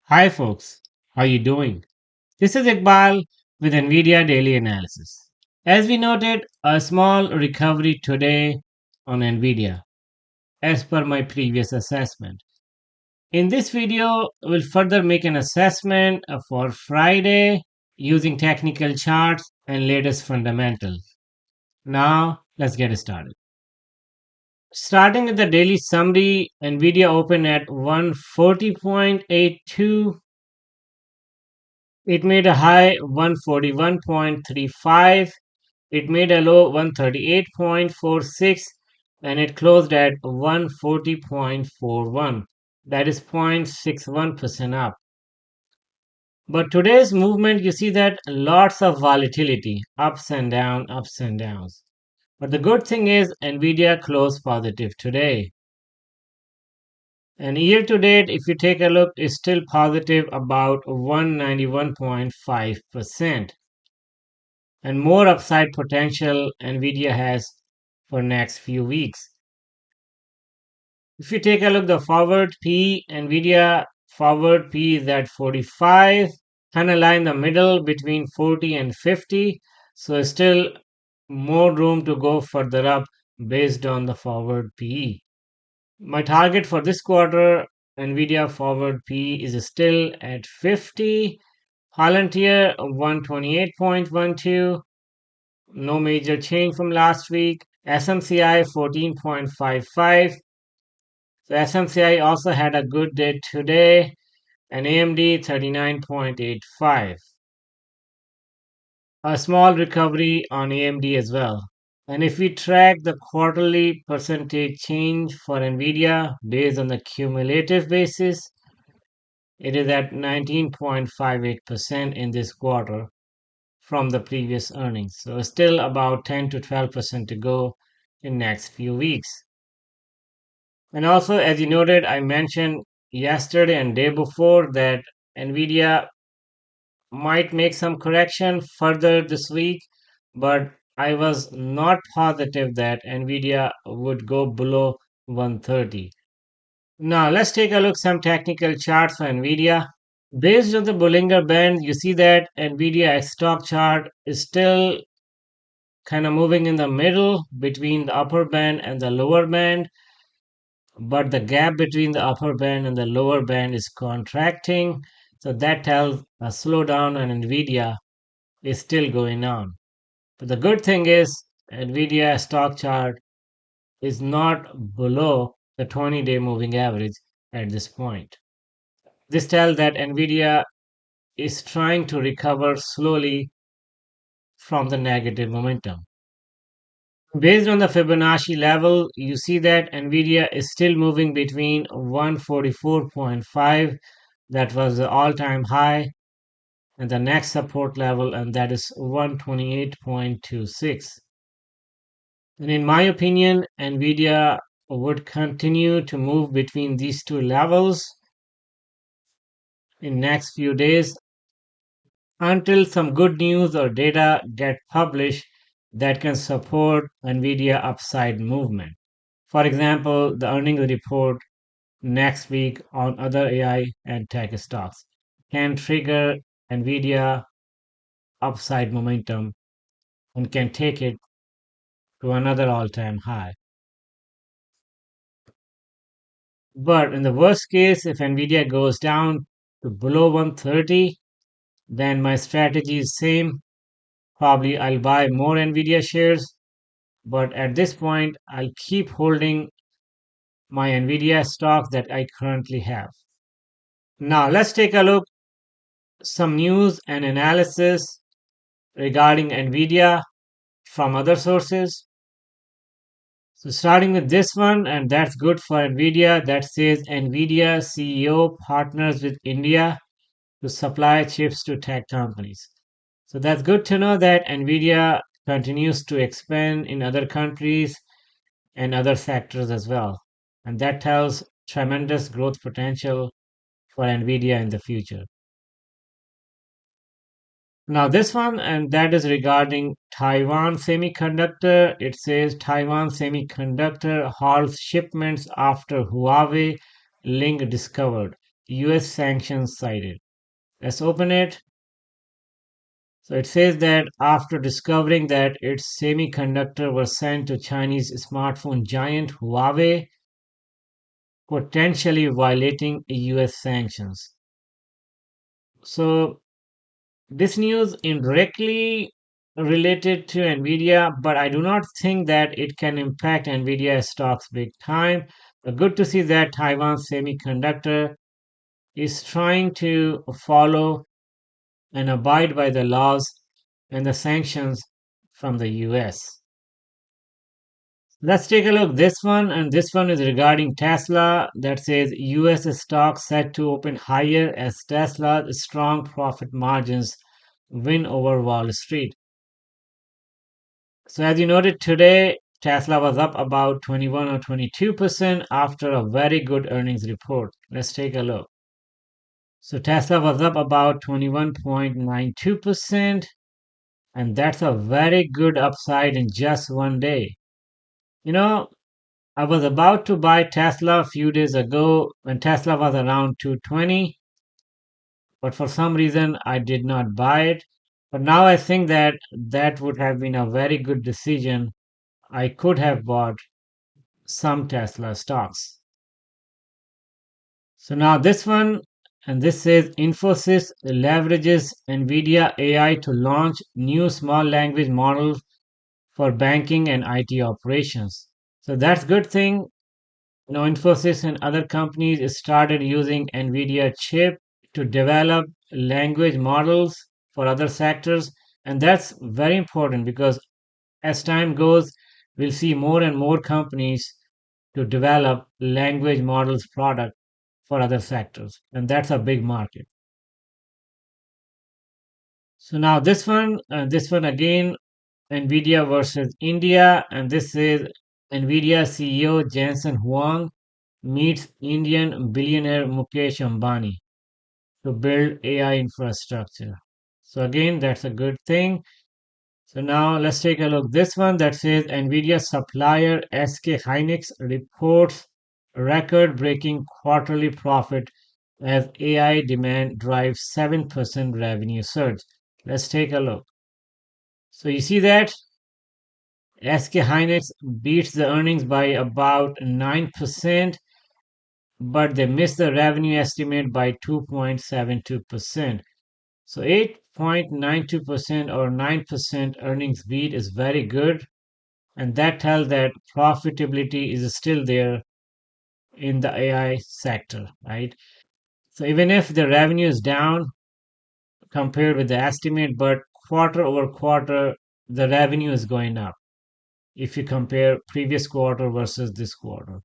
Hi folks, how you doing? This is Iqbal with NVIDIA Daily Analysis. As we noted, a small recovery today on NVIDIA as per my previous assessment. In this video, we'll further make an assessment for Friday using technical charts and latest fundamentals. Now, let's get started. Starting with the daily summary, NVIDIA opened at 140.82. It made a high 141.35. It made a low 138.46 and it closed at 140.41. That is 0.61% up. But today's movement, you see that lots of volatility, ups and down, ups and downs. But the good thing is Nvidia closed positive today. And year to date, if you take a look, is still positive about 191.5%. And more upside potential Nvidia has for next few weeks. If you take a look the forward P, Nvidia forward P is at 45, kind of lie in the middle between 40 and 50, so still more room to go further up based on the forward PE. My target for this quarter Nvidia forward P is still at 50, Palantir 128.12, no major change from last week. SMCI 14.55. So SMCI also had a good day today, and AMD 39.85. A small recovery on AMD as well. And if we track the quarterly percentage change for Nvidia based on the cumulative basis, it is at 19.58% in this quarter from the previous earnings. So still about 10 to 12% to go in next few weeks. And also, as you noted, I mentioned yesterday and day before that Nvidia might make some correction further this week, but I was not positive that Nvidia would go below 130. Now let's take a look some technical charts for Nvidia. Based on the Bollinger Band, you see that Nvidia stock chart is still kind of moving in the middle between the upper band and the lower band, but the gap between the upper band and the lower band is contracting. So that tells a slowdown on Nvidia is still going on. But the good thing is Nvidia stock chart is not below the 20-day moving average at this point. This tells that Nvidia is trying to recover slowly from the negative momentum. Based on the Fibonacci level, you see that Nvidia is still moving between 144.5, that was the all-time high, and the next support level, and that is 128.26. And in my opinion, Nvidia would continue to move between these two levels in next few days until some good news or data get published that can support Nvidia upside movement. For example, the earnings report next week on other AI and tech stocks can trigger Nvidia upside momentum and can take it to another all-time high. But in the worst case, if Nvidia goes down to below 130, then my strategy is same. Probably I'll buy more Nvidia shares, but at this point, I'll keep holding my Nvidia stock that I currently have. Now let's take a look some news and analysis regarding Nvidia from other sources. So starting with this one, and that's good for Nvidia, that says Nvidia CEO partners with India to supply chips to tech companies. So that's good to know that Nvidia continues to expand in other countries and other sectors as well. And that tells tremendous growth potential for Nvidia in the future. Now, this one, and that is regarding Taiwan Semiconductor. It says Taiwan Semiconductor halts shipments after Huawei link discovered. US sanctions cited. Let's open it. So it says that after discovering that its semiconductor was sent to Chinese smartphone giant Huawei, potentially violating US sanctions. So this news indirectly related to Nvidia, but I do not think that it can impact Nvidia stocks big time. But good to see that Taiwan Semiconductor is trying to follow and abide by the laws and the sanctions from the US. Let's take a look this one, and this one is regarding Tesla that says US stock set to open higher as Tesla's strong profit margins win over Wall Street. So as you noted today, Tesla was up about 21 or 22% after a very good earnings report. Let's take a look. So Tesla was up about 21.92%, and that's a very good upside in just one day. You know, I was about to buy Tesla a few days ago when Tesla was around 220, but for some reason I did not buy it. But now I think that that would have been a very good decision. I could have bought some Tesla stocks. So now this one, and this says Infosys leverages NVIDIA AI to launch new small language models for banking and IT operations. So that's good thing. Infosys and other companies started using NVIDIA chip to develop language models for other sectors, and that's very important because as time goes, we'll see more and more companies to develop language models product for other sectors, and that's a big market. So now this one again, Nvidia versus India, and this is Nvidia CEO Jensen Huang meets Indian billionaire Mukesh Ambani to build AI infrastructure. So again, that's a good thing. So now let's take a look. This one that says Nvidia supplier SK Hynix reports record-breaking quarterly profit as AI demand drives 7% revenue surge. Let's take a look. So you see that SK Hynix beats the earnings by about 9%, but they missed the revenue estimate by 2.72%. So 8.92% or 9% earnings beat is very good, and that tells that profitability is still there in the AI sector, right? So even if the revenue is down compared with the estimate, but quarter over quarter, the revenue is going up if you compare previous quarter versus this quarter.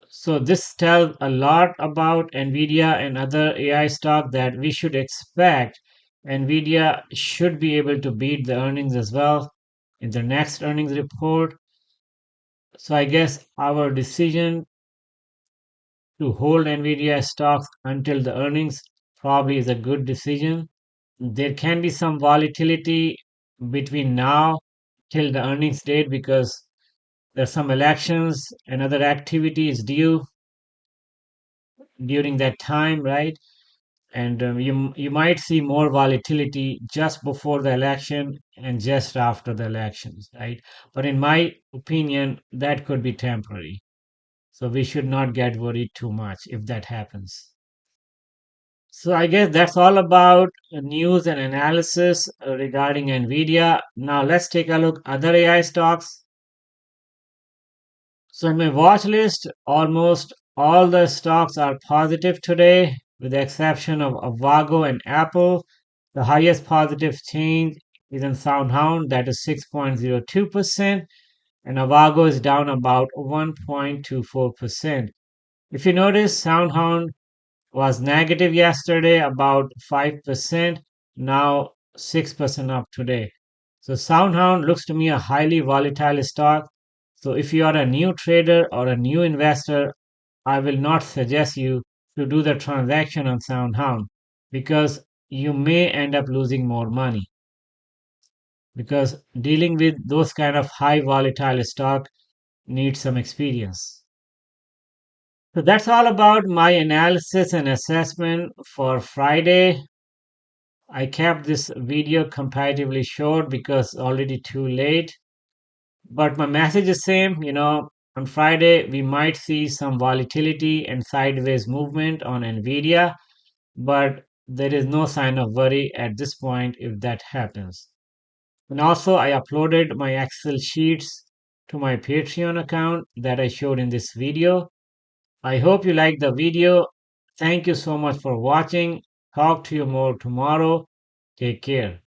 So this tells a lot about Nvidia and other AI stock that we should expect Nvidia should be able to beat the earnings as well in the next earnings report. So I guess our decision to hold Nvidia stocks until the earnings probably is a good decision. There can be some volatility between now till the earnings date because there's some elections and other activities due during that time, right? And you might see more volatility just before the election and just after the elections, right? But in my opinion, that could be temporary. So we should not get worried too much if that happens. So I guess that's all about news and analysis regarding Nvidia. Now let's take a look other AI stocks. So in my watch list, almost all the stocks are positive today, with the exception of Avago and Apple. The highest positive change is in SoundHound, that is 6.02%, and Avago is down about 1.24%. If you notice, SoundHound was negative yesterday, about 5%, now 6% up today. So SoundHound looks to me a highly volatile stock. So if you are a new trader or a new investor, I will not suggest you to do the transaction on SoundHound because you may end up losing more money because dealing with those kind of high volatile stock needs some experience. So that's all about my analysis and assessment for Friday. I kept this video comparatively short because already too late. But my message is same, on Friday we might see some volatility and sideways movement on Nvidia, but there is no sign of worry at this point if that happens. And also I uploaded my Excel sheets to my Patreon account that I showed in this video. I hope you liked the video. Thank you so much for watching. Talk to you more tomorrow. Take care.